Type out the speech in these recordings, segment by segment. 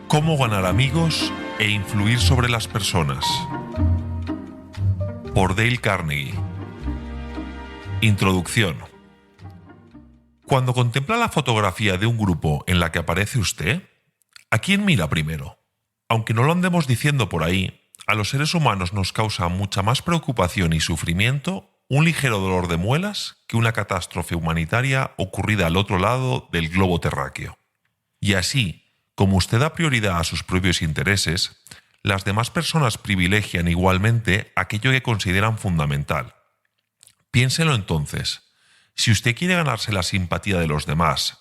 Cómo ganar amigos e influir sobre las personas. Por Dale Carnegie. Introducción. Cuando contempla la fotografía de un grupo en la que aparece usted, ¿a quién mira primero? Aunque no lo andemos diciendo por ahí, a los seres humanos nos causa mucha más preocupación y sufrimiento un ligero dolor de muelas que una catástrofe humanitaria ocurrida al otro lado del globo terráqueo. Y así, como usted da prioridad a sus propios intereses, las demás personas privilegian igualmente aquello que consideran fundamental. Piénselo entonces. Si usted quiere ganarse la simpatía de los demás,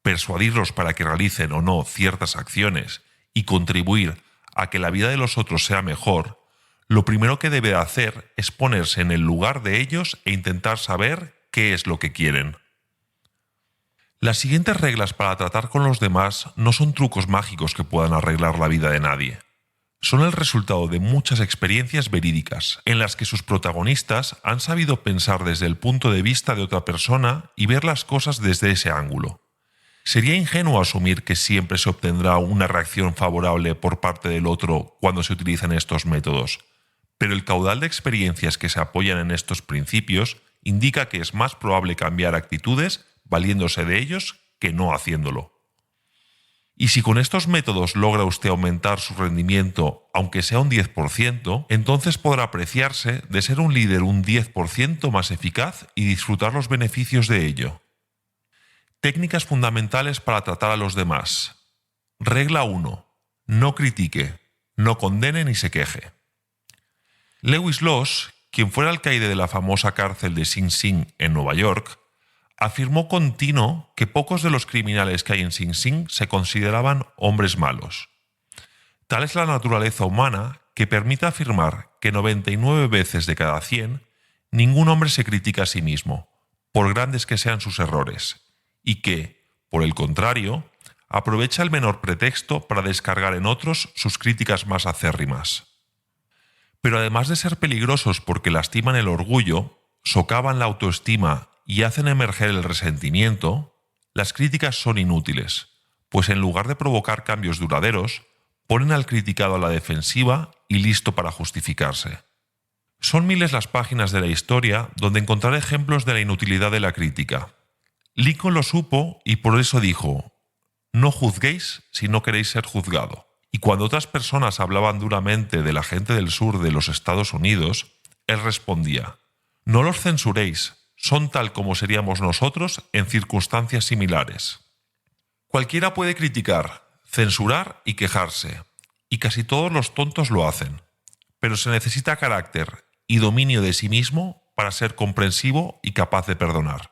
persuadirlos para que realicen o no ciertas acciones y contribuir a que la vida de los otros sea mejor, lo primero que debe hacer es ponerse en el lugar de ellos e intentar saber qué es lo que quieren. Las siguientes reglas para tratar con los demás no son trucos mágicos que puedan arreglar la vida de nadie. Son el resultado de muchas experiencias verídicas, en las que sus protagonistas han sabido pensar desde el punto de vista de otra persona y ver las cosas desde ese ángulo. Sería ingenuo asumir que siempre se obtendrá una reacción favorable por parte del otro cuando se utilizan estos métodos, pero el caudal de experiencias que se apoyan en estos principios indica que es más probable cambiar actitudes valiéndose de ellos que no haciéndolo. Y si con estos métodos logra usted aumentar su rendimiento, aunque sea un 10%, entonces podrá apreciarse de ser un líder un 10% más eficaz y disfrutar los beneficios de ello. Técnicas fundamentales para tratar a los demás. Regla 1. No critique, no condene ni se queje. Lewis Loss, quien fuera alcaide de la famosa cárcel de Sing Sing en Nueva York, afirmó con tino que pocos de los criminales que hay en Sing Sing se consideraban hombres malos. Tal es la naturaleza humana que permite afirmar que 99 veces de cada 100 ningún hombre se critica a sí mismo, por grandes que sean sus errores, y que, por el contrario, aprovecha el menor pretexto para descargar en otros sus críticas más acérrimas. Pero además de ser peligrosos porque lastiman el orgullo, socavan la autoestima y hacen emerger el resentimiento, las críticas son inútiles, pues en lugar de provocar cambios duraderos, ponen al criticado a la defensiva y listo para justificarse. Son miles las páginas de la historia donde encontrar ejemplos de la inutilidad de la crítica. Lincoln lo supo y por eso dijo: «No juzguéis si no queréis ser juzgado». Y cuando otras personas hablaban duramente de la gente del sur de los Estados Unidos, él respondía: «No los censuréis, son tal como seríamos nosotros en circunstancias similares». Cualquiera puede criticar, censurar y quejarse, y casi todos los tontos lo hacen, pero se necesita carácter y dominio de sí mismo para ser comprensivo y capaz de perdonar.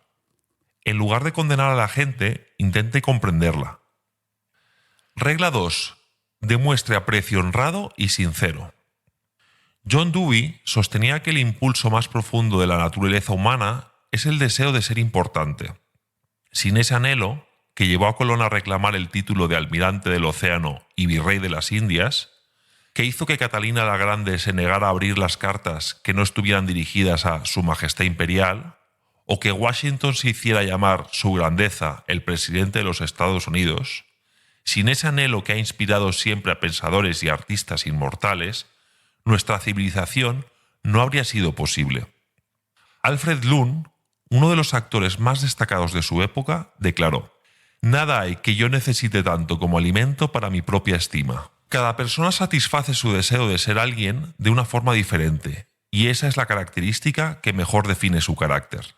En lugar de condenar a la gente, intente comprenderla. Regla 2. Demuestre aprecio honrado y sincero. John Dewey sostenía que el impulso más profundo de la naturaleza humana es el deseo de ser importante. Sin ese anhelo, que llevó a Colón a reclamar el título de almirante del océano y virrey de las Indias, que hizo que Catalina la Grande se negara a abrir las cartas que no estuvieran dirigidas a Su Majestad Imperial, o que Washington se hiciera llamar Su Grandeza el presidente de los Estados Unidos, sin ese anhelo que ha inspirado siempre a pensadores y artistas inmortales, nuestra civilización no habría sido posible. Alfred Lunn, uno de los actores más destacados de su época, declaró: «Nada hay que yo necesite tanto como alimento para mi propia estima». Cada persona satisface su deseo de ser alguien de una forma diferente, y esa es la característica que mejor define su carácter.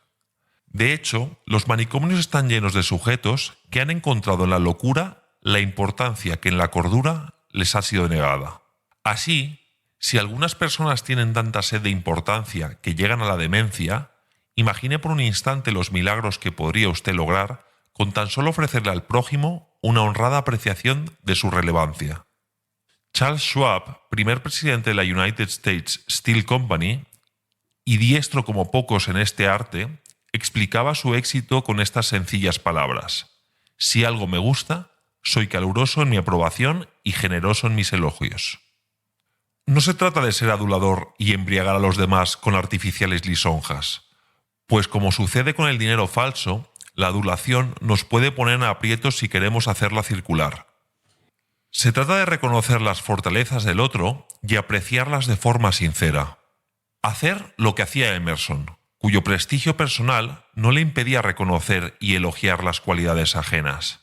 De hecho, los manicomios están llenos de sujetos que han encontrado en la locura la importancia que en la cordura les ha sido negada. Así, si algunas personas tienen tanta sed de importancia que llegan a la demencia, imagine por un instante los milagros que podría usted lograr con tan solo ofrecerle al prójimo una honrada apreciación de su relevancia. Charles Schwab, primer presidente de la United States Steel Company, y diestro como pocos en este arte, explicaba su éxito con estas sencillas palabras: «Si algo me gusta, soy caluroso en mi aprobación y generoso en mis elogios». No se trata de ser adulador y embriagar a los demás con artificiales lisonjas, Pues como sucede con el dinero falso, la adulación nos puede poner en aprietos si queremos hacerla circular. Se trata de reconocer las fortalezas del otro y apreciarlas de forma sincera. Hacer lo que hacía Emerson, cuyo prestigio personal no le impedía reconocer y elogiar las cualidades ajenas.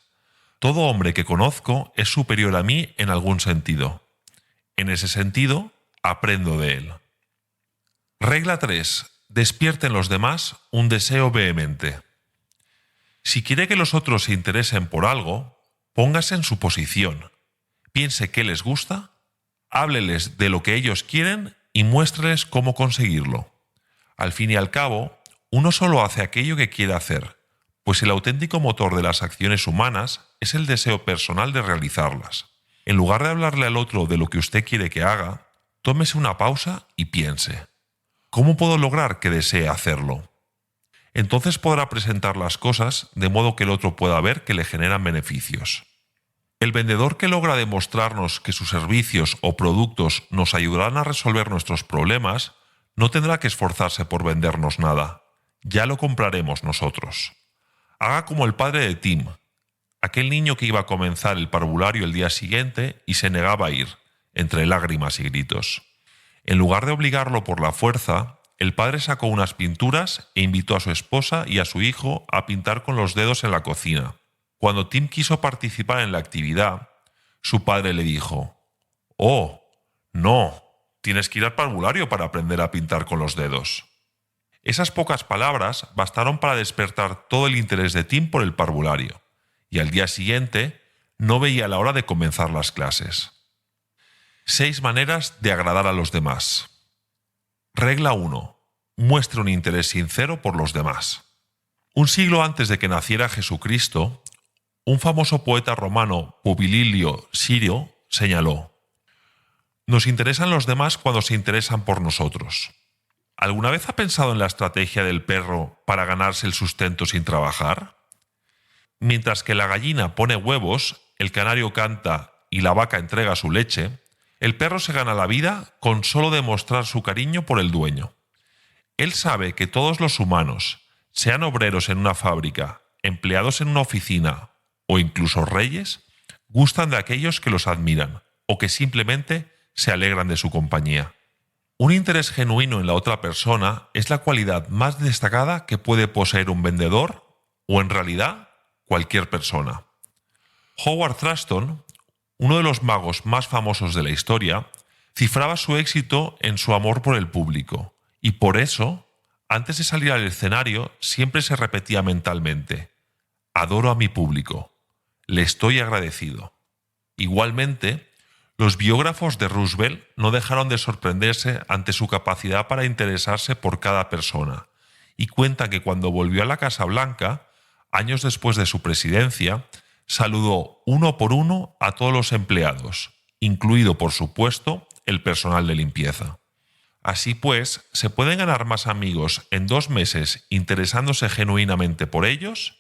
Todo hombre que conozco es superior a mí en algún sentido. En ese sentido, aprendo de él. Regla 3. Despierte en los demás un deseo vehemente. Si quiere que los otros se interesen por algo, póngase en su posición. Piense qué les gusta, hábleles de lo que ellos quieren y muéstreles cómo conseguirlo. Al fin y al cabo, uno solo hace aquello que quiere hacer, pues el auténtico motor de las acciones humanas es el deseo personal de realizarlas. En lugar de hablarle al otro de lo que usted quiere que haga, tómese una pausa y piense: ¿cómo puedo lograr que desee hacerlo? Entonces podrá presentar las cosas de modo que el otro pueda ver que le generan beneficios. El vendedor que logra demostrarnos que sus servicios o productos nos ayudarán a resolver nuestros problemas no tendrá que esforzarse por vendernos nada. Ya lo compraremos nosotros. Haga como el padre de Tim, aquel niño que iba a comenzar el parvulario el día siguiente y se negaba a ir, entre lágrimas y gritos. En lugar de obligarlo por la fuerza, el padre sacó unas pinturas e invitó a su esposa y a su hijo a pintar con los dedos en la cocina. Cuando Tim quiso participar en la actividad, su padre le dijo: «Oh, no, tienes que ir al parvulario para aprender a pintar con los dedos». Esas pocas palabras bastaron para despertar todo el interés de Tim por el parvulario, y al día siguiente no veía la hora de comenzar las clases. 6 maneras de agradar a los demás. Regla 1. Muestre un interés sincero por los demás. Un siglo antes de que naciera Jesucristo, un famoso poeta romano, Publilio Sirio, señaló: «Nos interesan los demás cuando se interesan por nosotros». ¿Alguna vez ha pensado en la estrategia del perro para ganarse el sustento sin trabajar? Mientras que la gallina pone huevos, el canario canta y la vaca entrega su leche, el perro se gana la vida con solo demostrar su cariño por el dueño. Él sabe que todos los humanos, sean obreros en una fábrica, empleados en una oficina o incluso reyes, gustan de aquellos que los admiran o que simplemente se alegran de su compañía. Un interés genuino en la otra persona es la cualidad más destacada que puede poseer un vendedor o, en realidad, cualquier persona. Howard Thurston, uno de los magos más famosos de la historia, cifraba su éxito en su amor por el público, y por eso, antes de salir al escenario, siempre se repetía mentalmente: «Adoro a mi público, le estoy agradecido». Igualmente, los biógrafos de Roosevelt no dejaron de sorprenderse ante su capacidad para interesarse por cada persona, y cuentan que cuando volvió a la Casa Blanca, años después de su presidencia, saludó uno por uno a todos los empleados, incluido, por supuesto, el personal de limpieza. Así pues, se pueden ganar más amigos en 2 meses interesándose genuinamente por ellos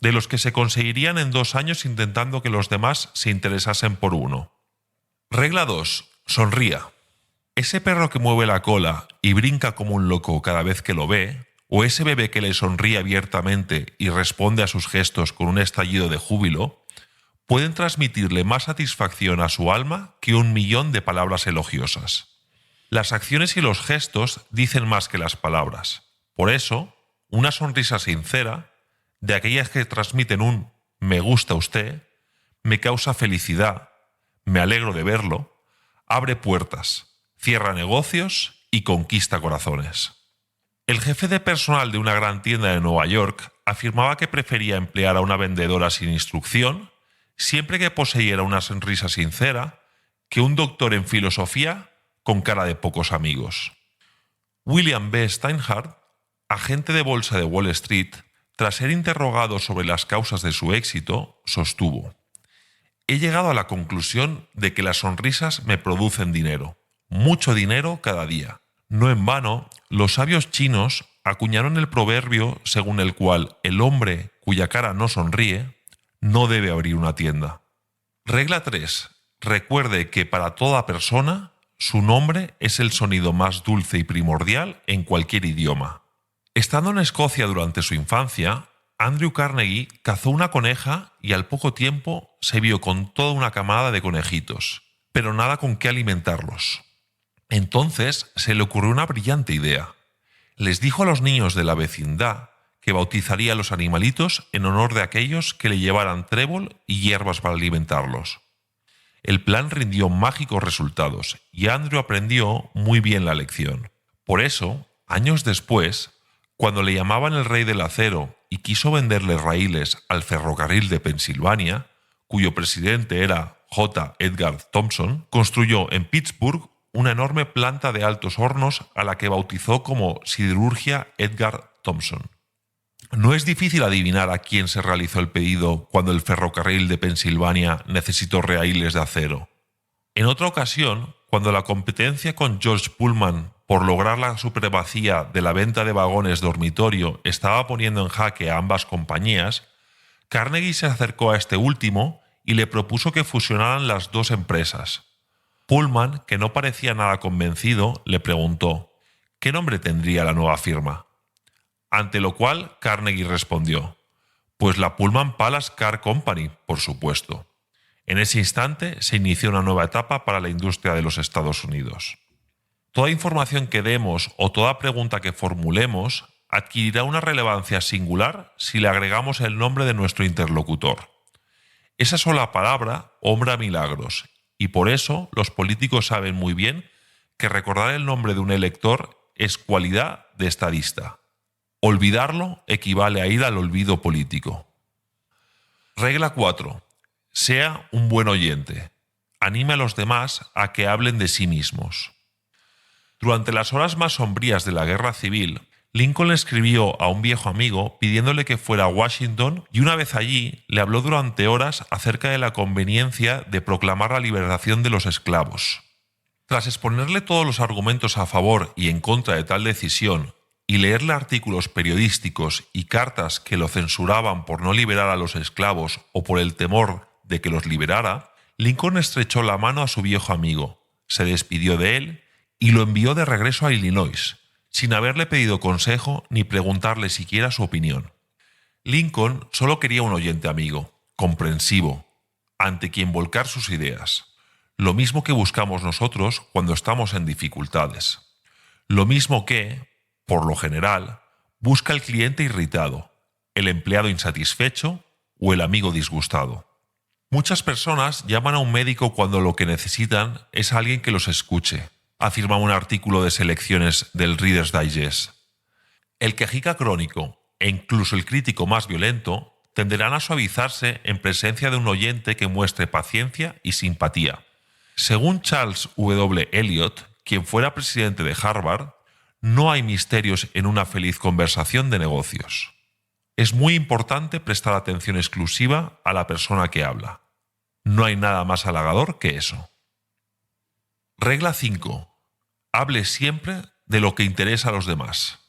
de los que se conseguirían en 2 años intentando que los demás se interesasen por uno. Regla 2. Sonría. Ese perro que mueve la cola y brinca como un loco cada vez que lo ve, o ese bebé que le sonríe abiertamente y responde a sus gestos con un estallido de júbilo, pueden transmitirle más satisfacción a su alma que 1.000.000 de palabras elogiosas. Las acciones y los gestos dicen más que las palabras. Por eso, una sonrisa sincera, de aquellas que transmiten un «me gusta usted», «me causa felicidad», «me alegro de verlo», abre puertas, cierra negocios y conquista corazones. El jefe de personal de una gran tienda de Nueva York afirmaba que prefería emplear a una vendedora sin instrucción, siempre que poseyera una sonrisa sincera, que un doctor en filosofía con cara de pocos amigos. William B. Steinhardt, agente de bolsa de Wall Street, tras ser interrogado sobre las causas de su éxito, sostuvo: «He llegado a la conclusión de que las sonrisas me producen dinero, mucho dinero cada día». No en vano, los sabios chinos acuñaron el proverbio según el cual el hombre cuya cara no sonríe no debe abrir una tienda. Regla 3. Recuerde que para toda persona, su nombre es el sonido más dulce y primordial en cualquier idioma. Estando en Escocia durante su infancia, Andrew Carnegie cazó una coneja y al poco tiempo se vio con toda una camada de conejitos, pero nada con qué alimentarlos. Entonces se le ocurrió una brillante idea. Les dijo a los niños de la vecindad que bautizaría a los animalitos en honor de aquellos que le llevaran trébol y hierbas para alimentarlos. El plan rindió mágicos resultados y Andrew aprendió muy bien la lección. Por eso, años después, cuando le llamaban el rey del acero y quiso venderle raíles al ferrocarril de Pensilvania, cuyo presidente era J. Edgar Thomson, construyó en Pittsburgh una enorme planta de altos hornos a la que bautizó como Siderurgia Edgar Thomson. No es difícil adivinar a quién se realizó el pedido cuando el ferrocarril de Pensilvania necesitó raíles de acero. En otra ocasión, cuando la competencia con George Pullman por lograr la supremacía de la venta de vagones dormitorio estaba poniendo en jaque a ambas compañías, Carnegie se acercó a este último y le propuso que fusionaran las dos empresas. Pullman, que no parecía nada convencido, le preguntó ¿qué nombre tendría la nueva firma? Ante lo cual Carnegie respondió: pues la Pullman Palace Car Company, por supuesto. En ese instante se inició una nueva etapa para la industria de los Estados Unidos. Toda información que demos o toda pregunta que formulemos adquirirá una relevancia singular si le agregamos el nombre de nuestro interlocutor. Esa sola palabra obra milagros, y por eso los políticos saben muy bien que recordar el nombre de un elector es cualidad de estadista. Olvidarlo equivale a ir al olvido político. Regla 4. Sea un buen oyente. Anime a los demás a que hablen de sí mismos. Durante las horas más sombrías de la Guerra Civil, Lincoln le escribió a un viejo amigo pidiéndole que fuera a Washington y una vez allí le habló durante horas acerca de la conveniencia de proclamar la liberación de los esclavos. Tras exponerle todos los argumentos a favor y en contra de tal decisión y leerle artículos periodísticos y cartas que lo censuraban por no liberar a los esclavos o por el temor de que los liberara, Lincoln estrechó la mano a su viejo amigo, se despidió de él y lo envió de regreso a Illinois, sin haberle pedido consejo ni preguntarle siquiera su opinión. Lincoln solo quería un oyente amigo, comprensivo, ante quien volcar sus ideas. Lo mismo que buscamos nosotros cuando estamos en dificultades. Lo mismo que, por lo general, busca el cliente irritado, el empleado insatisfecho o el amigo disgustado. Muchas personas llaman a un médico cuando lo que necesitan es alguien que los escuche, afirma un artículo de selecciones del Reader's Digest. El quejica crónico e incluso el crítico más violento tenderán a suavizarse en presencia de un oyente que muestre paciencia y simpatía. Según Charles W. Eliot, quien fuera presidente de Harvard, no hay misterios en una feliz conversación de negocios. Es muy importante prestar atención exclusiva a la persona que habla. No hay nada más halagador que eso. Regla 5. Hable siempre de lo que interesa a los demás.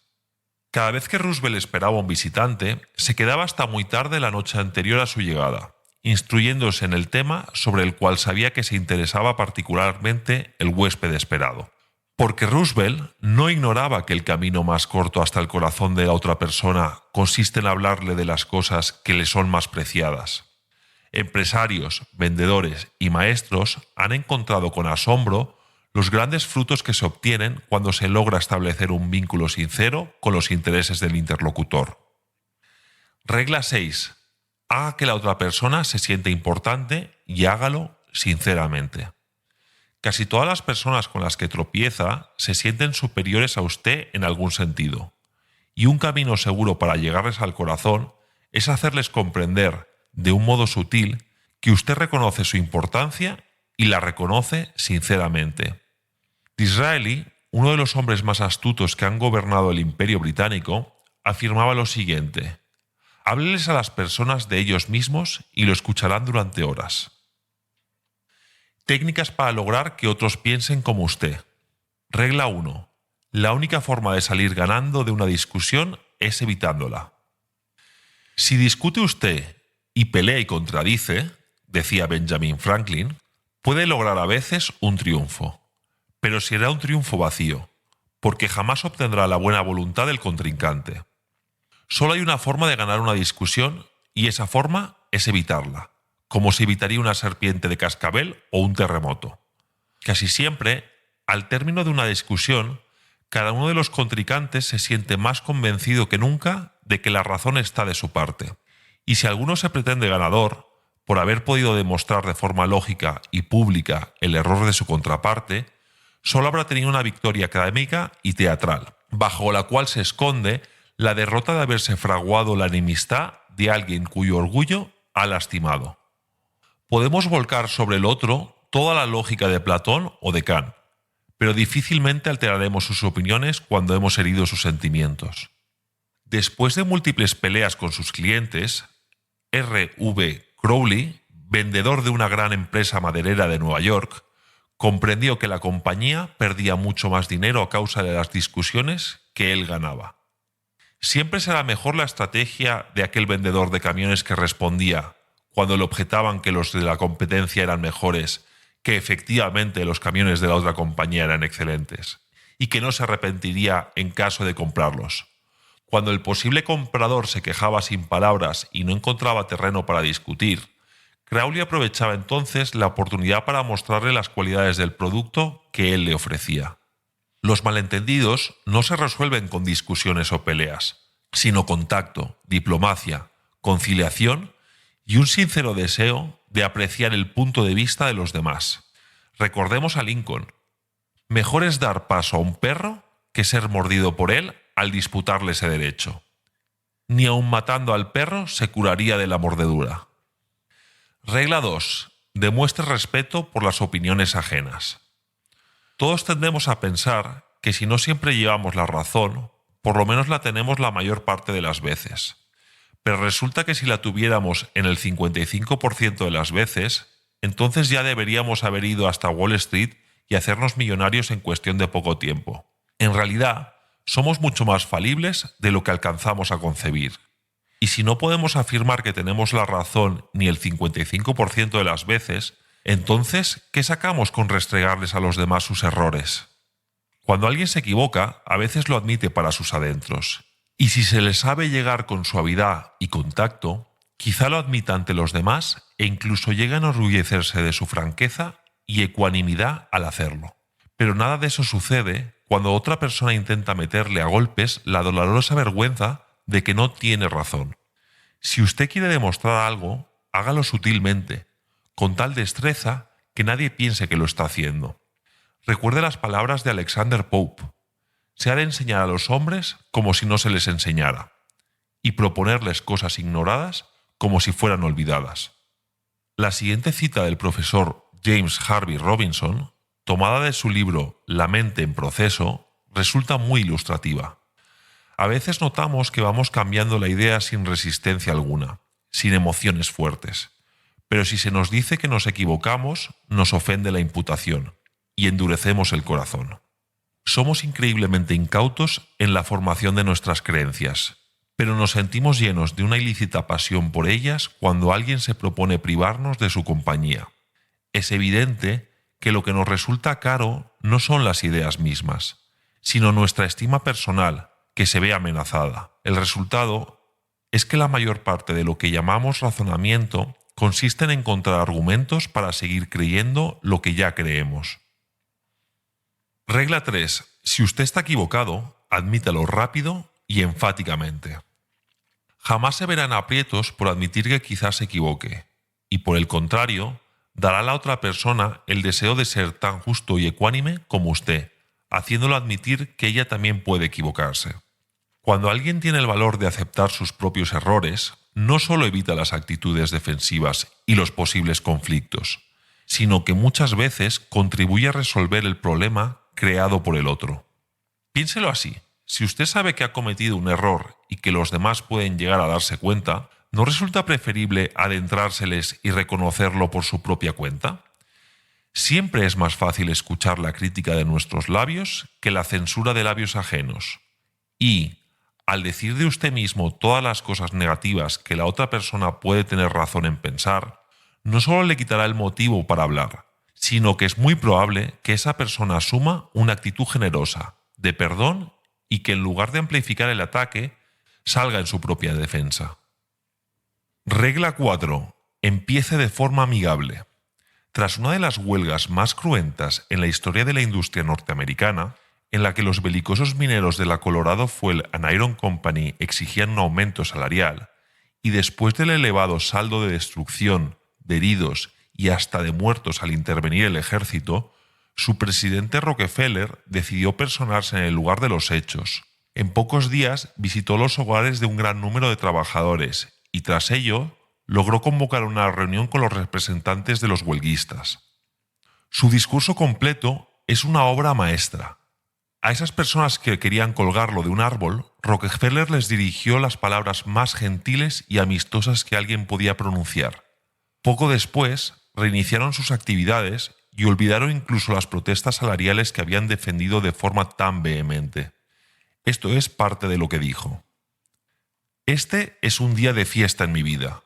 Cada vez que Roosevelt esperaba a un visitante, se quedaba hasta muy tarde la noche anterior a su llegada, instruyéndose en el tema sobre el cual sabía que se interesaba particularmente el huésped esperado. Porque Roosevelt no ignoraba que el camino más corto hasta el corazón de la otra persona consiste en hablarle de las cosas que le son más preciadas. Empresarios, vendedores y maestros han encontrado con asombro los grandes frutos que se obtienen cuando se logra establecer un vínculo sincero con los intereses del interlocutor. Regla 6. Haga que la otra persona se sienta importante y hágalo sinceramente. Casi todas las personas con las que tropieza se sienten superiores a usted en algún sentido, y un camino seguro para llegarles al corazón es hacerles comprender, de un modo sutil, que usted reconoce su importancia y la reconoce sinceramente. Disraeli, uno de los hombres más astutos que han gobernado el Imperio Británico, afirmaba lo siguiente: hábleles a las personas de ellos mismos y lo escucharán durante horas. Técnicas para lograr que otros piensen como usted. Regla 1. La única forma de salir ganando de una discusión es evitándola. Si discute usted y pelea y contradice, decía Benjamin Franklin, puede lograr a veces un triunfo, pero será un triunfo vacío, porque jamás obtendrá la buena voluntad del contrincante. Solo hay una forma de ganar una discusión y esa forma es evitarla, como se evitaría una serpiente de cascabel o un terremoto. Casi siempre, al término de una discusión, cada uno de los contrincantes se siente más convencido que nunca de que la razón está de su parte. Y si alguno se pretende ganador, por haber podido demostrar de forma lógica y pública el error de su contraparte, solo habrá tenido una victoria académica y teatral, bajo la cual se esconde la derrota de haberse fraguado la enemistad de alguien cuyo orgullo ha lastimado. Podemos volcar sobre el otro toda la lógica de Platón o de Kant, pero difícilmente alteraremos sus opiniones cuando hemos herido sus sentimientos. Después de múltiples peleas con sus clientes, R.V. Crowley, vendedor de una gran empresa maderera de Nueva York, comprendió que la compañía perdía mucho más dinero a causa de las discusiones que él ganaba. Siempre será mejor la estrategia de aquel vendedor de camiones que respondía, cuando le objetaban que los de la competencia eran mejores, que efectivamente los camiones de la otra compañía eran excelentes, y que no se arrepentiría en caso de comprarlos. Cuando el posible comprador se quejaba sin palabras y no encontraba terreno para discutir, Crowley aprovechaba entonces la oportunidad para mostrarle las cualidades del producto que él le ofrecía. Los malentendidos no se resuelven con discusiones o peleas, sino con tacto, diplomacia, conciliación y un sincero deseo de apreciar el punto de vista de los demás. Recordemos a Lincoln. Mejor es dar paso a un perro que ser mordido por él al disputarle ese derecho. Ni aun matando al perro se curaría de la mordedura. Regla 2. Demuestre respeto por las opiniones ajenas. Todos tendemos a pensar que si no siempre llevamos la razón, por lo menos la tenemos la mayor parte de las veces. Pero resulta que si la tuviéramos en el 55% de las veces, entonces ya deberíamos haber ido hasta Wall Street y hacernos millonarios en cuestión de poco tiempo. En realidad, somos mucho más falibles de lo que alcanzamos a concebir. Y si no podemos afirmar que tenemos la razón ni el 55% de las veces, entonces, ¿qué sacamos con restregarles a los demás sus errores? Cuando alguien se equivoca, a veces lo admite para sus adentros. Y si se le sabe llegar con suavidad y con tacto, quizá lo admita ante los demás e incluso llega a enorgullecerse de su franqueza y ecuanimidad al hacerlo. Pero nada de eso sucede cuando otra persona intenta meterle a golpes la dolorosa vergüenza de que no tiene razón. Si usted quiere demostrar algo, hágalo sutilmente, con tal destreza que nadie piense que lo está haciendo. Recuerde las palabras de Alexander Pope: se ha de enseñar a los hombres como si no se les enseñara, y proponerles cosas ignoradas como si fueran olvidadas. La siguiente cita del profesor James Harvey Robinson, tomada de su libro La mente en proceso, resulta muy ilustrativa. A veces notamos que vamos cambiando la idea sin resistencia alguna, sin emociones fuertes. Pero si se nos dice que nos equivocamos, nos ofende la imputación y endurecemos el corazón. Somos increíblemente incautos en la formación de nuestras creencias, pero nos sentimos llenos de una ilícita pasión por ellas cuando alguien se propone privarnos de su compañía. Es evidente que lo que nos resulta caro no son las ideas mismas, sino nuestra estima personal, que se ve amenazada. El resultado es que la mayor parte de lo que llamamos razonamiento consiste en encontrar argumentos para seguir creyendo lo que ya creemos. Regla 3. Si usted está equivocado, admítalo rápido y enfáticamente. Jamás se verá en aprietos por admitir que quizás se equivoque, y por el contrario, dará a la otra persona el deseo de ser tan justo y ecuánime como usted, haciéndolo admitir que ella también puede equivocarse. Cuando alguien tiene el valor de aceptar sus propios errores, no solo evita las actitudes defensivas y los posibles conflictos, sino que muchas veces contribuye a resolver el problema creado por el otro. Piénselo así: si usted sabe que ha cometido un error y que los demás pueden llegar a darse cuenta, ¿no resulta preferible adentrárseles y reconocerlo por su propia cuenta? Siempre es más fácil escuchar la crítica de nuestros labios que la censura de labios ajenos. Y, al decir de usted mismo todas las cosas negativas que la otra persona puede tener razón en pensar, no solo le quitará el motivo para hablar, sino que es muy probable que esa persona asuma una actitud generosa de perdón y que en lugar de amplificar el ataque, salga en su propia defensa. Regla 4. Empiece de forma amigable. Tras una de las huelgas más cruentas en la historia de la industria norteamericana, en la que los belicosos mineros de la Colorado Fuel and Iron Company exigían un aumento salarial, y después del elevado saldo de destrucción, de heridos y hasta de muertos al intervenir el ejército, su presidente Rockefeller decidió personarse en el lugar de los hechos. En pocos días visitó los hogares de un gran número de trabajadores y tras ello logró convocar una reunión con los representantes de los huelguistas. Su discurso completo es una obra maestra. A esas personas que querían colgarlo de un árbol, Rockefeller les dirigió las palabras más gentiles y amistosas que alguien podía pronunciar. Poco después, reiniciaron sus actividades y olvidaron incluso las protestas salariales que habían defendido de forma tan vehemente. Esto es parte de lo que dijo. Este es un día de fiesta en mi vida.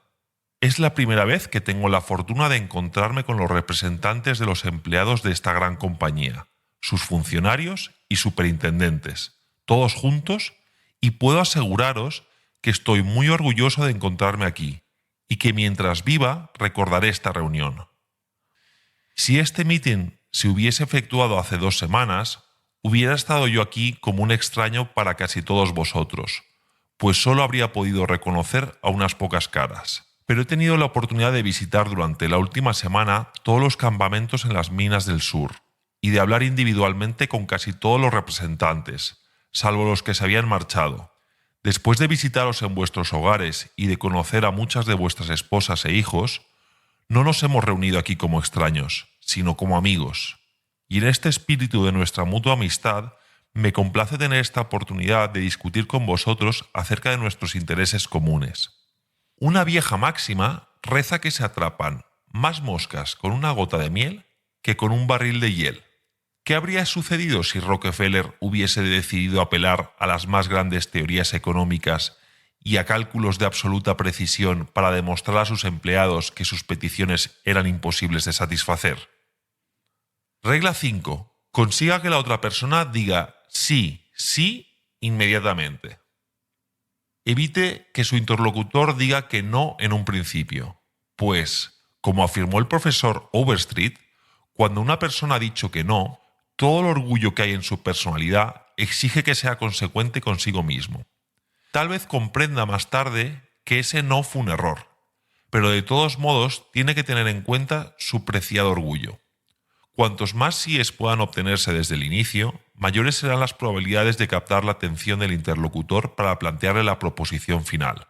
Es la primera vez que tengo la fortuna de encontrarme con los representantes de los empleados de esta gran compañía, sus funcionarios y superintendentes, todos juntos, y puedo aseguraros que estoy muy orgulloso de encontrarme aquí y que mientras viva recordaré esta reunión. Si este meeting se hubiese efectuado hace 2 semanas, hubiera estado yo aquí como un extraño para casi todos vosotros, pues solo habría podido reconocer a unas pocas caras. Pero he tenido la oportunidad de visitar durante la última semana todos los campamentos en las minas del sur y de hablar individualmente con casi todos los representantes, salvo los que se habían marchado. Después de visitaros en vuestros hogares y de conocer a muchas de vuestras esposas e hijos, no nos hemos reunido aquí como extraños, sino como amigos. Y en este espíritu de nuestra mutua amistad, me complace tener esta oportunidad de discutir con vosotros acerca de nuestros intereses comunes. Una vieja máxima reza que se atrapan más moscas con una gota de miel que con un barril de hiel. ¿Qué habría sucedido si Rockefeller hubiese decidido apelar a las más grandes teorías económicas y a cálculos de absoluta precisión para demostrar a sus empleados que sus peticiones eran imposibles de satisfacer? Regla 5. Consiga que la otra persona diga sí, sí inmediatamente. Evite que su interlocutor diga que no en un principio, pues, como afirmó el profesor Overstreet, cuando una persona ha dicho que no, todo el orgullo que hay en su personalidad exige que sea consecuente consigo mismo. Tal vez comprenda más tarde que ese no fue un error, pero de todos modos tiene que tener en cuenta su preciado orgullo. Cuantos más síes puedan obtenerse desde el inicio, mayores serán las probabilidades de captar la atención del interlocutor para plantearle la proposición final.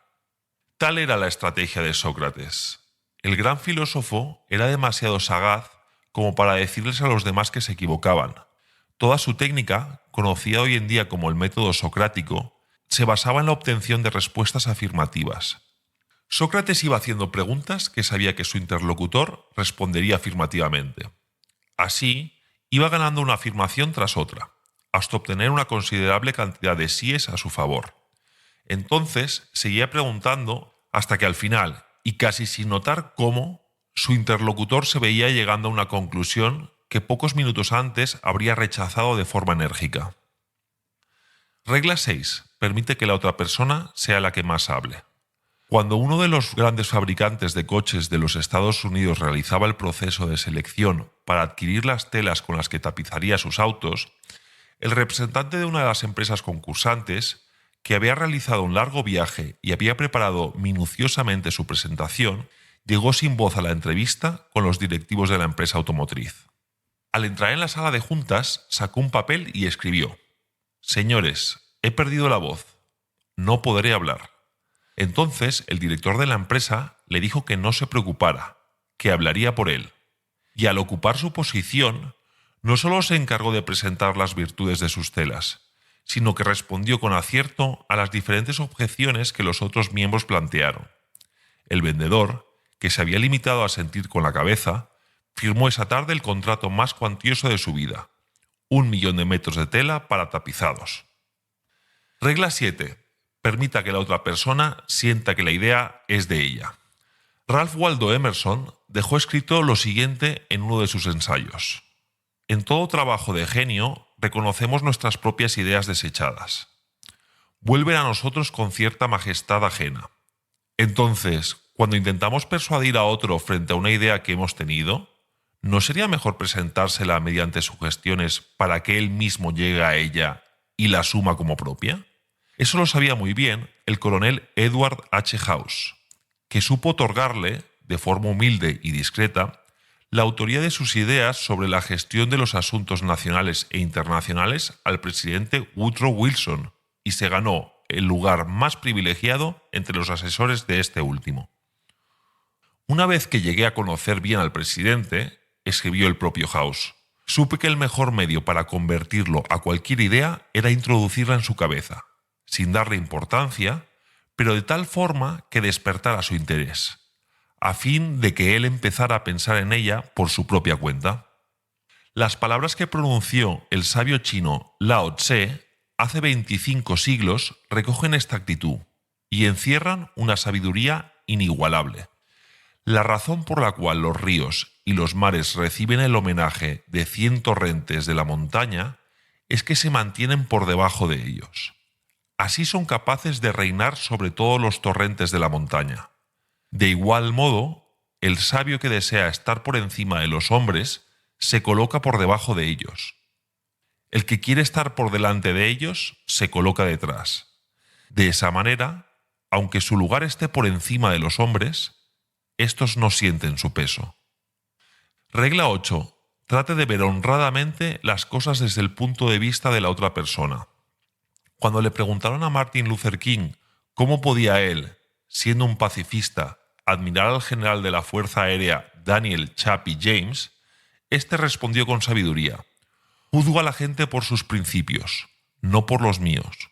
Tal era la estrategia de Sócrates. El gran filósofo era demasiado sagaz como para decirles a los demás que se equivocaban. Toda su técnica, conocida hoy en día como el método socrático, se basaba en la obtención de respuestas afirmativas. Sócrates iba haciendo preguntas que sabía que su interlocutor respondería afirmativamente. Así, iba ganando una afirmación tras otra, hasta obtener una considerable cantidad de síes a su favor. Entonces, seguía preguntando hasta que al final, y casi sin notar cómo, su interlocutor se veía llegando a una conclusión que pocos minutos antes habría rechazado de forma enérgica. Regla 6. Permite que la otra persona sea la que más hable. Cuando uno de los grandes fabricantes de coches de los Estados Unidos realizaba el proceso de selección para adquirir las telas con las que tapizaría sus autos, el representante de una de las empresas concursantes, que había realizado un largo viaje y había preparado minuciosamente su presentación, llegó sin voz a la entrevista con los directivos de la empresa automotriz. Al entrar en la sala de juntas, sacó un papel y escribió: «Señores, he perdido la voz. No podré hablar». Entonces el director de la empresa le dijo que no se preocupara, que hablaría por él. Y al ocupar su posición, no solo se encargó de presentar las virtudes de sus telas, sino que respondió con acierto a las diferentes objeciones que los otros miembros plantearon. El vendedor, que se había limitado a sentir con la cabeza, firmó esa tarde el contrato más cuantioso de su vida: 1 millón de metros de tela para tapizados. Regla 7. Permita que la otra persona sienta que la idea es de ella. Ralph Waldo Emerson dejó escrito lo siguiente en uno de sus ensayos: en todo trabajo de genio reconocemos nuestras propias ideas desechadas. Vuelven a nosotros con cierta majestad ajena. Entonces, cuando intentamos persuadir a otro frente a una idea que hemos tenido, ¿no sería mejor presentársela mediante sugestiones para que él mismo llegue a ella y la asuma como propia? Eso lo sabía muy bien el coronel Edward H. House, que supo otorgarle, de forma humilde y discreta, la autoría de sus ideas sobre la gestión de los asuntos nacionales e internacionales al presidente Woodrow Wilson y se ganó el lugar más privilegiado entre los asesores de este último. Una vez que llegué a conocer bien al presidente, escribió el propio House, supe que el mejor medio para convertirlo a cualquier idea era introducirla en su cabeza, sin darle importancia, pero de tal forma que despertara su interés, a fin de que él empezara a pensar en ella por su propia cuenta. Las palabras que pronunció el sabio chino Lao Tse hace 25 siglos recogen esta actitud y encierran una sabiduría inigualable. La razón por la cual los ríos y los mares reciben el homenaje de 100 torrentes de la montaña es que se mantienen por debajo de ellos. Así son capaces de reinar sobre todos los torrentes de la montaña. De igual modo, el sabio que desea estar por encima de los hombres se coloca por debajo de ellos. El que quiere estar por delante de ellos se coloca detrás. De esa manera, aunque su lugar esté por encima de los hombres, estos no sienten su peso. Regla 8. Trate de ver honradamente las cosas desde el punto de vista de la otra persona. Cuando le preguntaron a Martin Luther King cómo podía él, siendo un pacifista, admirar al general de la Fuerza Aérea Daniel Chappie James, este respondió con sabiduría: juzgo a la gente por sus principios, no por los míos.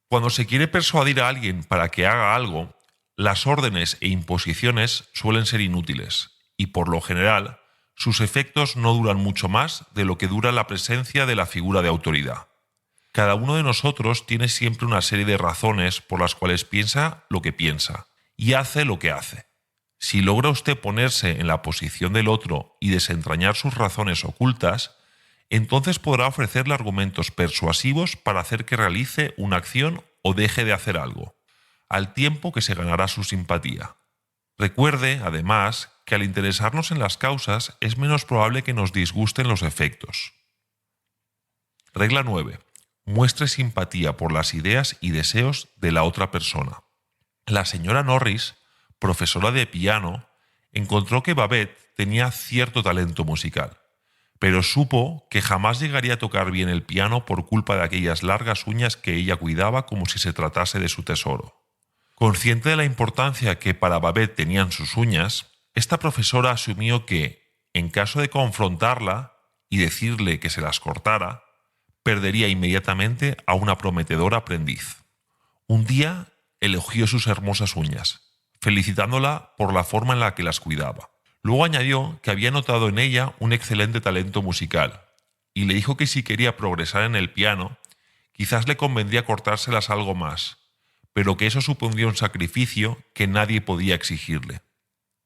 Cuando se quiere persuadir a alguien para que haga algo, las órdenes e imposiciones suelen ser inútiles y, por lo general, sus efectos no duran mucho más de lo que dura la presencia de la figura de autoridad. Cada uno de nosotros tiene siempre una serie de razones por las cuales piensa lo que piensa y hace lo que hace. Si logra usted ponerse en la posición del otro y desentrañar sus razones ocultas, entonces podrá ofrecerle argumentos persuasivos para hacer que realice una acción o deje de hacer algo, al tiempo que se ganará su simpatía. Recuerde, además, que al interesarnos en las causas es menos probable que nos disgusten los efectos. Regla 9. Muestre simpatía por las ideas y deseos de la otra persona. La señora Norris, profesora de piano, encontró que Babette tenía cierto talento musical, pero supo que jamás llegaría a tocar bien el piano por culpa de aquellas largas uñas que ella cuidaba como si se tratase de su tesoro. Consciente de la importancia que para Babette tenían sus uñas, esta profesora asumió que, en caso de confrontarla y decirle que se las cortara, perdería inmediatamente a una prometedora aprendiz. Un día elogió sus hermosas uñas, felicitándola por la forma en la que las cuidaba. Luego añadió que había notado en ella un excelente talento musical y le dijo que si quería progresar en el piano, quizás le convendría cortárselas algo más, pero que eso supondría un sacrificio que nadie podía exigirle.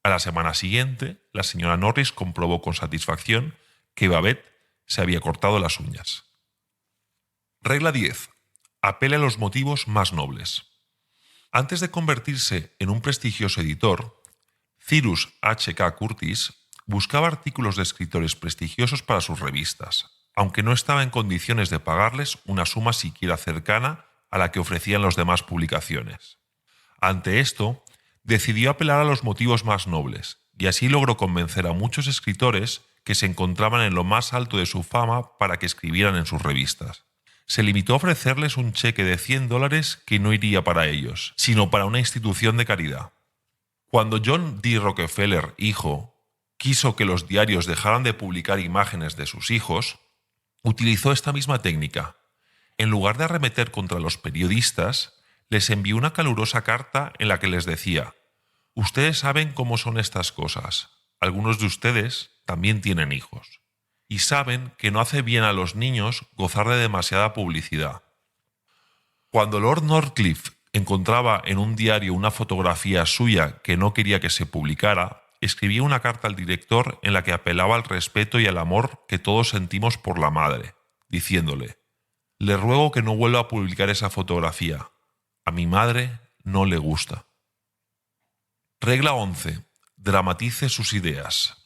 A la semana siguiente, la señora Norris comprobó con satisfacción que Babette se había cortado las uñas. Regla 10. Apele a los motivos más nobles. Antes de convertirse en un prestigioso editor, Cyrus H.K. Curtis buscaba artículos de escritores prestigiosos para sus revistas, aunque no estaba en condiciones de pagarles una suma siquiera cercana a la que ofrecían las demás publicaciones. Ante esto, decidió apelar a los motivos más nobles, y así logró convencer a muchos escritores que se encontraban en lo más alto de su fama para que escribieran en sus revistas. Se limitó a ofrecerles un cheque de $100 que no iría para ellos, sino para una institución de caridad. Cuando John D. Rockefeller, hijo, quiso que los diarios dejaran de publicar imágenes de sus hijos, utilizó esta misma técnica. En lugar de arremeter contra los periodistas, les envió una calurosa carta en la que les decía: «Ustedes saben cómo son estas cosas. Algunos de ustedes también tienen hijos. Y saben que no hace bien a los niños gozar de demasiada publicidad». Cuando Lord Northcliffe encontraba en un diario una fotografía suya que no quería que se publicara, escribía una carta al director en la que apelaba al respeto y al amor que todos sentimos por la madre, diciéndole: «Le ruego que no vuelva a publicar esa fotografía. A mi madre no le gusta». Regla 11. Dramatice sus ideas.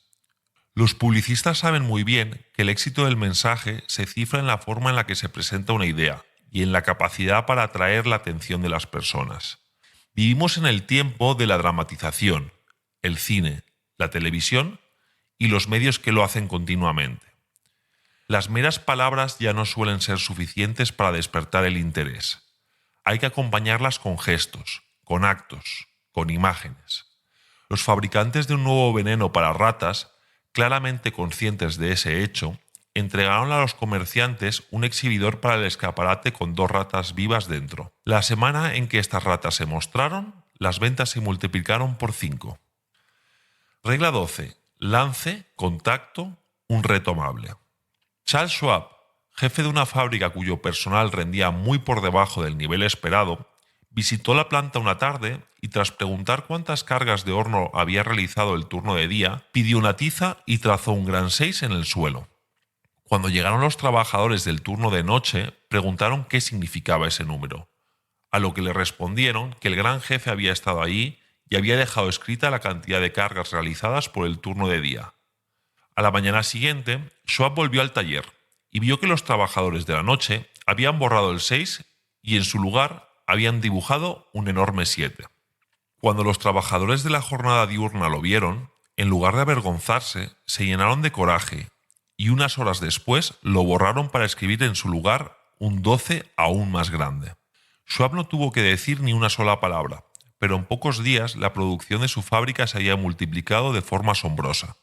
Los publicistas saben muy bien que el éxito del mensaje se cifra en la forma en la que se presenta una idea y en la capacidad para atraer la atención de las personas. Vivimos en el tiempo de la dramatización, el cine, la televisión y los medios que lo hacen continuamente. Las meras palabras ya no suelen ser suficientes para despertar el interés. Hay que acompañarlas con gestos, con actos, con imágenes. Los fabricantes de un nuevo veneno para ratas, claramente conscientes de ese hecho, entregaron a los comerciantes un exhibidor para el escaparate con 2 ratas vivas dentro. La semana en que estas ratas se mostraron, las ventas se multiplicaron por 5. Regla 12. Lance, contacto, un reto amable. Charles Schwab, jefe de una fábrica cuyo personal rendía muy por debajo del nivel esperado, visitó la planta una tarde y tras preguntar cuántas cargas de horno había realizado el turno de día, pidió una tiza y trazó un gran 6 en el suelo. Cuando llegaron los trabajadores del turno de noche, preguntaron qué significaba ese número, a lo que le respondieron que el gran jefe había estado allí y había dejado escrita la cantidad de cargas realizadas por el turno de día. A la mañana siguiente, Schwab volvió al taller y vio que los trabajadores de la noche habían borrado el 6 y en su lugar habían dibujado un enorme 7. Cuando los trabajadores de la jornada diurna lo vieron, en lugar de avergonzarse, se llenaron de coraje y unas horas después lo borraron para escribir en su lugar un 12 aún más grande. Schwab no tuvo que decir ni una sola palabra, pero en pocos días la producción de su fábrica se había multiplicado de forma asombrosa.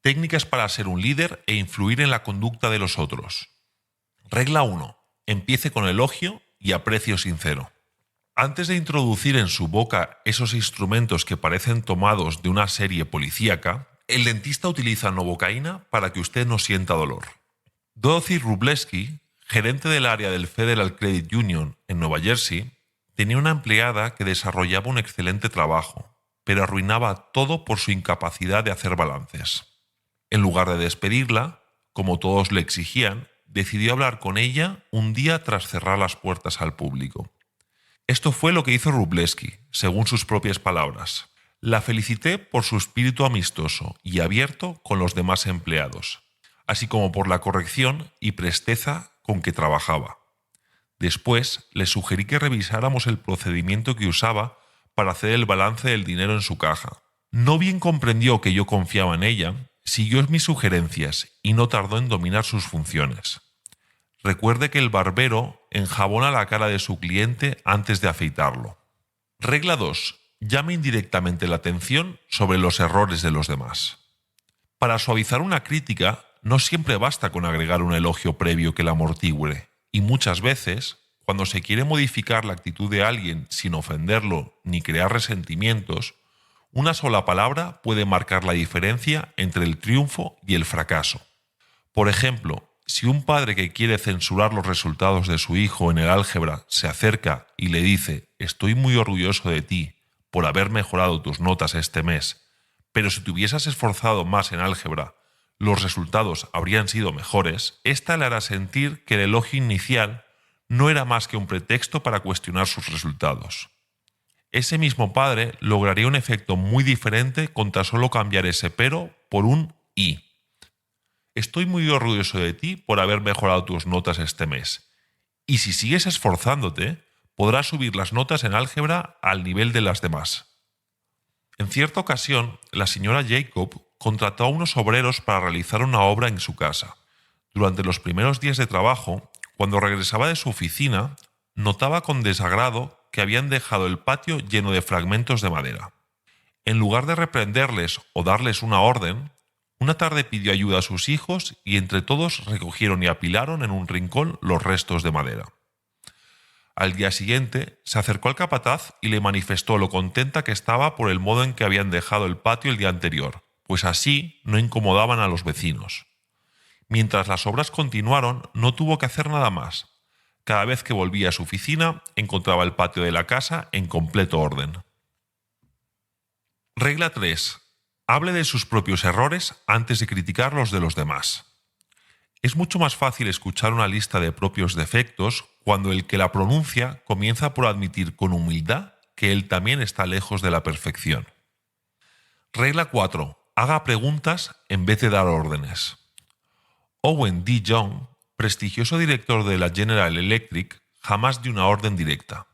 Técnicas para ser un líder e influir en la conducta de los otros. Regla 1. Empiece con elogio y aprecio sincero. Antes de introducir en su boca esos instrumentos que parecen tomados de una serie policíaca, el dentista utiliza novocaína para que usted no sienta dolor. Dorothy Wrublewski, gerente del área del Federal Credit Union en Nueva Jersey, tenía una empleada que desarrollaba un excelente trabajo, pero arruinaba todo por su incapacidad de hacer balances. En lugar de despedirla, como todos le exigían, decidió hablar con ella un día tras cerrar las puertas al público. Esto fue lo que hizo Wrublewski, según sus propias palabras. La felicité por su espíritu amistoso y abierto con los demás empleados, así como por la corrección y presteza con que trabajaba. Después le sugerí que revisáramos el procedimiento que usaba para hacer el balance del dinero en su caja. No bien comprendió que yo confiaba en ella, siguió mis sugerencias y no tardó en dominar sus funciones. Recuerde que el barbero enjabona la cara de su cliente antes de afeitarlo. Regla 2. Llame indirectamente la atención sobre los errores de los demás. Para suavizar una crítica, no siempre basta con agregar un elogio previo que la amortigüe, y muchas veces, cuando se quiere modificar la actitud de alguien sin ofenderlo ni crear resentimientos, una sola palabra puede marcar la diferencia entre el triunfo y el fracaso. Por ejemplo, si un padre que quiere censurar los resultados de su hijo en el álgebra se acerca y le dice: «Estoy muy orgulloso de ti por haber mejorado tus notas este mes, pero si te hubieses esforzado más en álgebra, los resultados habrían sido mejores», esta le hará sentir que el elogio inicial no era más que un pretexto para cuestionar sus resultados. Ese mismo padre lograría un efecto muy diferente con tan solo cambiar ese pero por un «y». «Estoy muy orgulloso de ti por haber mejorado tus notas este mes. Y si sigues esforzándote, podrás subir las notas en álgebra al nivel de las demás». En cierta ocasión, la señora Jacob contrató a unos obreros para realizar una obra en su casa. Durante los primeros días de trabajo, cuando regresaba de su oficina, notaba con desagrado que habían dejado el patio lleno de fragmentos de madera. En lugar de reprenderles o darles una orden, una tarde pidió ayuda a sus hijos y entre todos recogieron y apilaron en un rincón los restos de madera. Al día siguiente, se acercó al capataz y le manifestó lo contenta que estaba por el modo en que habían dejado el patio el día anterior, pues así no incomodaban a los vecinos. Mientras las obras continuaron, no tuvo que hacer nada más. Cada vez que volvía a su oficina, encontraba el patio de la casa en completo orden. Regla 3. Hable de sus propios errores antes de criticar los de los demás. Es mucho más fácil escuchar una lista de propios defectos cuando el que la pronuncia comienza por admitir con humildad que él también está lejos de la perfección. Regla 4. Haga preguntas en vez de dar órdenes. Owen D. Young, prestigioso director de la General Electric, jamás dio una orden directa.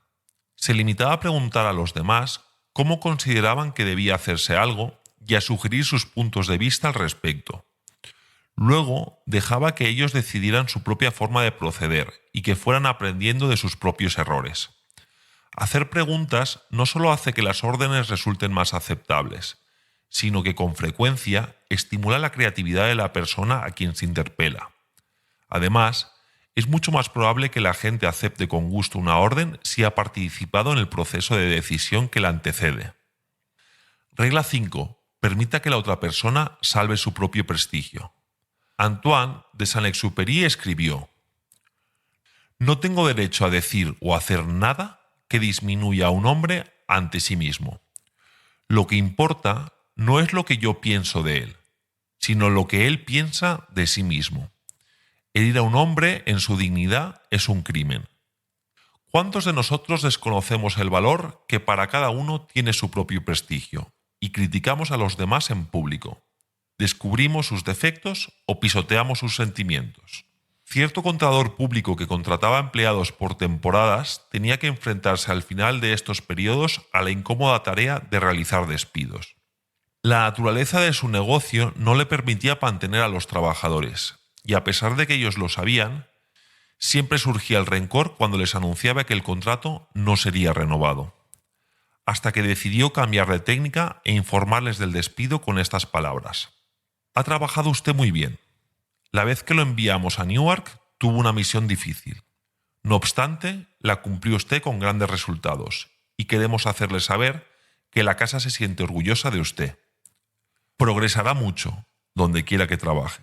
Se limitaba a preguntar a los demás cómo consideraban que debía hacerse algo y a sugerir sus puntos de vista al respecto. Luego dejaba que ellos decidieran su propia forma de proceder y que fueran aprendiendo de sus propios errores. Hacer preguntas no solo hace que las órdenes resulten más aceptables, sino que con frecuencia estimula la creatividad de la persona a quien se interpela. Además, es mucho más probable que la gente acepte con gusto una orden si ha participado en el proceso de decisión que la antecede. Regla 5. Permita que la otra persona salve su propio prestigio. Antoine de Saint-Exupéry escribió: «No tengo derecho a decir o hacer nada que disminuya a un hombre ante sí mismo. Lo que importa no es lo que yo pienso de él, sino lo que él piensa de sí mismo. Herir a un hombre en su dignidad es un crimen. ¿Cuántos de nosotros desconocemos el valor que para cada uno tiene su propio prestigio y criticamos a los demás en público? Descubrimos sus defectos o pisoteamos sus sentimientos». Cierto contador público que contrataba empleados por temporadas tenía que enfrentarse al final de estos periodos a la incómoda tarea de realizar despidos. La naturaleza de su negocio no le permitía mantener a los trabajadores, y a pesar de que ellos lo sabían, siempre surgía el rencor cuando les anunciaba que el contrato no sería renovado. Hasta que decidió cambiar de técnica e informarles del despido con estas palabras: «Ha trabajado usted muy bien. La vez que lo enviamos a Newark tuvo una misión difícil. No obstante, la cumplió usted con grandes resultados y queremos hacerle saber que la casa se siente orgullosa de usted. Progresará mucho donde quiera que trabaje.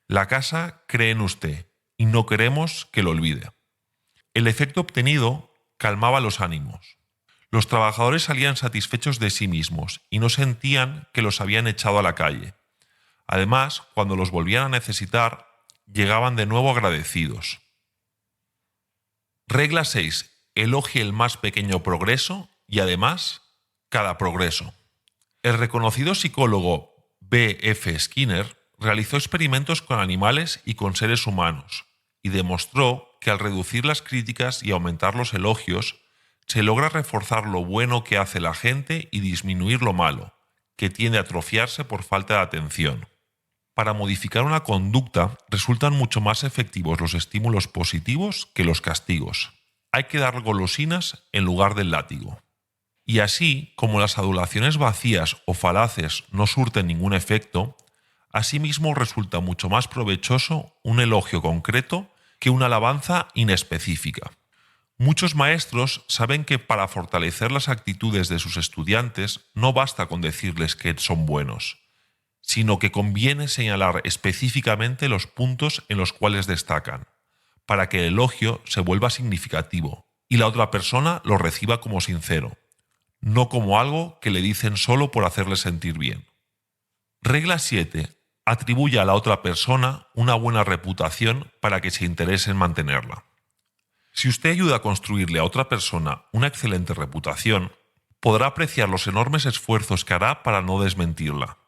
La casa cree en usted y no queremos que lo olvide». El efecto obtenido calmaba los ánimos. Los trabajadores salían satisfechos de sí mismos y no sentían que los habían echado a la calle. Además, cuando los volvían a necesitar, llegaban de nuevo agradecidos. Regla 6. Elogie el más pequeño progreso y, además, cada progreso. El reconocido psicólogo B. F. Skinner realizó experimentos con animales y con seres humanos y demostró que al reducir las críticas y aumentar los elogios, se logra reforzar lo bueno que hace la gente y disminuir lo malo, que tiende a atrofiarse por falta de atención. Para modificar una conducta resultan mucho más efectivos los estímulos positivos que los castigos. Hay que dar golosinas en lugar del látigo. Y así, como las adulaciones vacías o falaces no surten ningún efecto, asimismo resulta mucho más provechoso un elogio concreto que una alabanza inespecífica. Muchos maestros saben que para fortalecer las actitudes de sus estudiantes no basta con decirles que son buenos, sino que conviene señalar específicamente los puntos en los cuales destacan, para que el elogio se vuelva significativo y la otra persona lo reciba como sincero, no como algo que le dicen solo por hacerle sentir bien. Regla 7. Atribuye a la otra persona una buena reputación para que se interese en mantenerla. Si usted ayuda a construirle a otra persona una excelente reputación, podrá apreciar los enormes esfuerzos que hará para no desmentirla.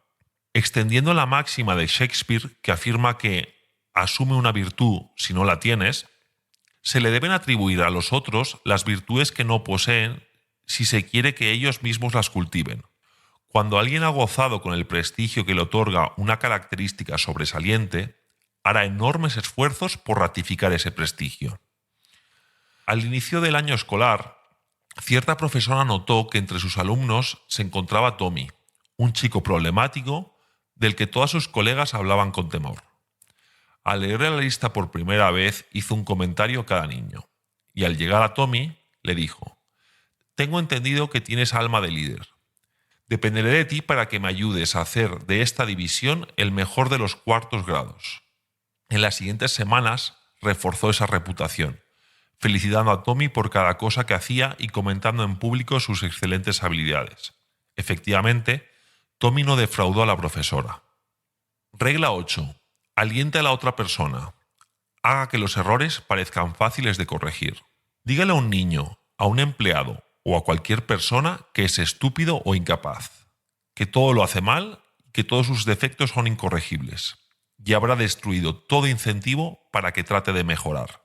Extendiendo la máxima de Shakespeare que afirma que asume una virtud si no la tienes, se le deben atribuir a los otros las virtudes que no poseen si se quiere que ellos mismos las cultiven. Cuando alguien ha gozado con el prestigio que le otorga una característica sobresaliente, hará enormes esfuerzos por ratificar ese prestigio. Al inicio del año escolar, cierta profesora notó que entre sus alumnos se encontraba Tommy, un chico problemático del que todas sus colegas hablaban con temor. Al leer la lista por primera vez, hizo un comentario a cada niño, y al llegar a Tommy, le dijo: «Tengo entendido que tienes alma de líder. Dependeré de ti para que me ayudes a hacer de esta división el mejor de los cuartos grados». En las siguientes semanas reforzó esa reputación, felicitando a Tommy por cada cosa que hacía y comentando en público sus excelentes habilidades. Efectivamente, Tommy no defraudó a la profesora. Regla 8. Aliente a la otra persona. Haga que los errores parezcan fáciles de corregir. Dígale a un niño, a un empleado o a cualquier persona que es estúpido o incapaz, que todo lo hace mal, que todos sus defectos son incorregibles, y habrá destruido todo incentivo para que trate de mejorar.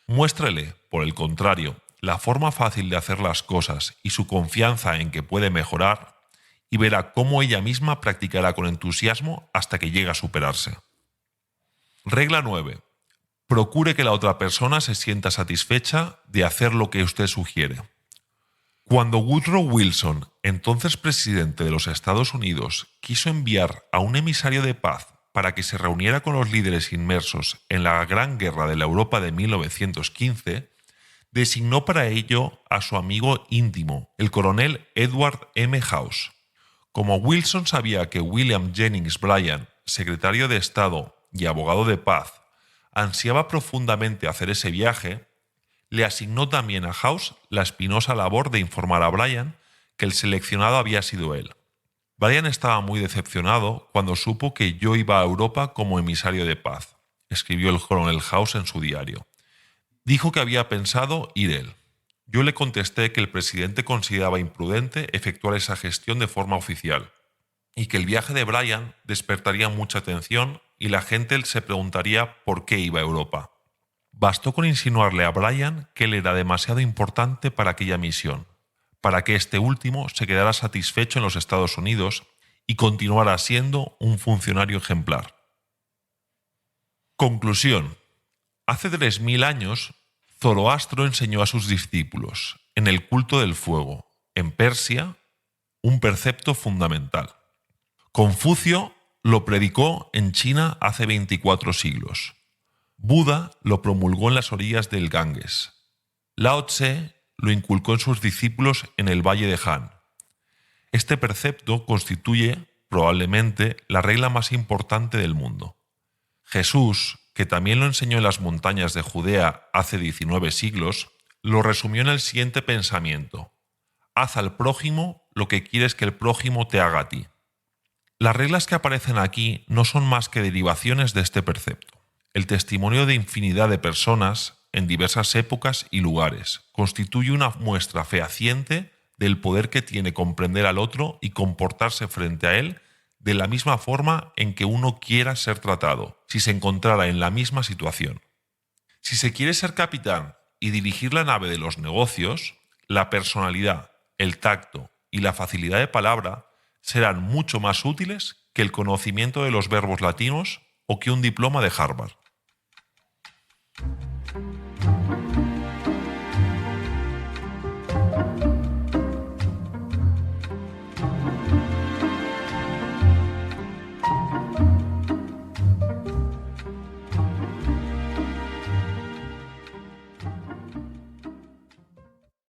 Muéstrele, por el contrario, la forma fácil de hacer las cosas y su confianza en que puede mejorar, y verá cómo ella misma practicará con entusiasmo hasta que llegue a superarse. Regla 9. Procure que la otra persona se sienta satisfecha de hacer lo que usted sugiere. Cuando Woodrow Wilson, entonces presidente de los Estados Unidos, quiso enviar a un emisario de paz para que se reuniera con los líderes inmersos en la Gran Guerra de la Europa de 1915, designó para ello a su amigo íntimo, el coronel Edward M. House. Como Wilson sabía que William Jennings Bryan, secretario de Estado y abogado de paz, ansiaba profundamente hacer ese viaje, le asignó también a House la espinosa labor de informar a Bryan que el seleccionado había sido él. Bryan estaba muy decepcionado cuando supo que yo iba a Europa como emisario de paz, escribió el coronel House en su diario. Dijo que había pensado ir él. Yo le contesté que el presidente consideraba imprudente efectuar esa gestión de forma oficial y que el viaje de Bryan despertaría mucha atención y la gente se preguntaría por qué iba a Europa. Bastó con insinuarle a Bryan que él era demasiado importante para aquella misión, para que este último se quedara satisfecho en los Estados Unidos y continuara siendo un funcionario ejemplar. Conclusión. Hace 3000 años, Zoroastro enseñó a sus discípulos, en el culto del fuego, en Persia, un precepto fundamental. Confucio lo predicó en China hace 24 siglos. Buda lo promulgó en las orillas del Ganges. Lao Tse lo inculcó en sus discípulos en el valle de Han. Este precepto constituye, probablemente, la regla más importante del mundo. Jesús, que también lo enseñó en las montañas de Judea hace 19 siglos, lo resumió en el siguiente pensamiento: haz al prójimo lo que quieres que el prójimo te haga a ti. Las reglas que aparecen aquí no son más que derivaciones de este precepto. El testimonio de infinidad de personas, en diversas épocas y lugares, constituye una muestra fehaciente del poder que tiene comprender al otro y comportarse frente a él de la misma forma en que uno quiera ser tratado, si se encontrara en la misma situación. Si se quiere ser capitán y dirigir la nave de los negocios, la personalidad, el tacto y la facilidad de palabra serán mucho más útiles que el conocimiento de los verbos latinos o que un diploma de Harvard.